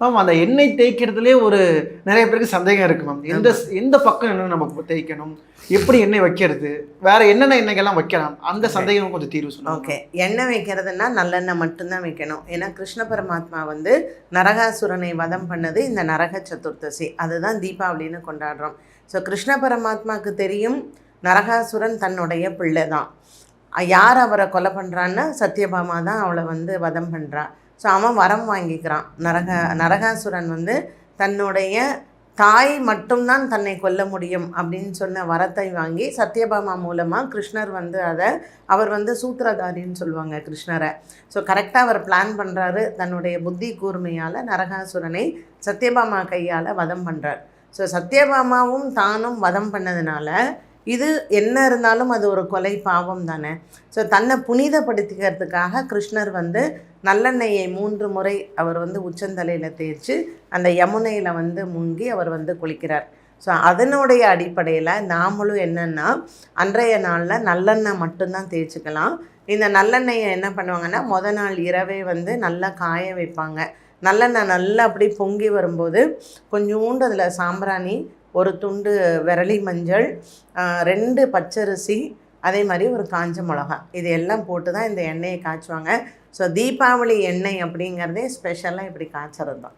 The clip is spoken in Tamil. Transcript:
ஆமா. அந்த எண்ணெய் தேய்க்கிறதுலயே நெறைய பேருக்கு சந்தேகம் இருக்கு மேம். ஆமா. எந்த பக்கம் நமக்கு தேய்க்கணும்? எப்படி எண்ணெய் வைக்கிறது? வேற என்னென்ன எண்ணெய்கள்லாம் வைக்கலாம்? அந்த ஓகே. சந்தேகம் கொஞ்சம் தீர்வு சொல்லுங்க ஓகே. மேம். எண்ணெய் வைக்கிறதுன்னா நல்லெண்ணெய் மட்டும்தான் வைக்கணும். ஏன்னா கிருஷ்ண பரமாத்மா வந்து நரகாசுரனை வதம் பண்ணது இந்த நரக சதுர்த்தசி. அதுதான் தீபாவளின்னு கொண்டாடுறோம். ஸோ கிருஷ்ண பரமாத்மாவுக்கு தெரியும் நரகாசுரன் தன்னுடைய பிள்ளை தான். யார் அவரை கொலை பண்ணுறான்னா சத்யபாமா தான் அவளை வந்து வதம் பண்ணுறா. ஸோ அவன் வரம் வாங்கிக்கிறான். நரகாசுரன் வந்து தன்னுடைய தாய் மட்டும்தான் தன்னை கொல்ல முடியும் அப்படின்னு சொன்ன வரத்தை வாங்கி சத்யபாமா மூலமாக கிருஷ்ணர் வந்து அவர் வந்து சூத்திரதாரின்னு சொல்லுவாங்க கிருஷ்ணரை. ஸோ கரெக்டாக அவர் பிளான் பண்ணுறாரு. தன்னுடைய புத்தி கூர்மையால் நரகாசுரனை சத்யபாமா கையால் வதம் பண்ணுறார். ஸோ சத்யபாமாவும் தானும் வதம் பண்ணதுனால இது என்ன இருந்தாலும் அது ஒரு கொலை பாவம் தானே. ஸோ தன்னை புனிதப்படுத்திக்கிறதுக்காக கிருஷ்ணர் வந்து நல்லெண்ணெயை 3 முறை அவர் வந்து உச்சந்தலையில் தேய்ச்சி அந்த யமுனையில் வந்து முங்கி அவர் வந்து குளிக்கிறார். ஸோ அதனுடைய அடிப்படையில் நாமளும் என்னென்னா அன்றைய நாளில் நல்லெண்ணெய் மட்டும்தான் தேய்ச்சிக்கலாம். இந்த நல்லெண்ணெயை என்ன பண்ணுவாங்கன்னா நாள் இரவே வந்து நல்லா காய வைப்பாங்க. நல்லெண்ணெய் நல்லா அப்படி பொங்கி வரும்போது கொஞ்சோண்டு அதில் சாம்பிராணி, ஒரு துண்டு விரலி மஞ்சள், 2 பச்சரிசி, அதே மாதிரி ஒரு காஞ்ச மிளகா, இது எல்லாம் போட்டு தான் இந்த எண்ணெயை காய்ச்சுவாங்க. ஸோ தீபாவளி எண்ணெய் அப்படிங்கிறதே ஸ்பெஷலாக இப்படி காய்ச்சறது தான்.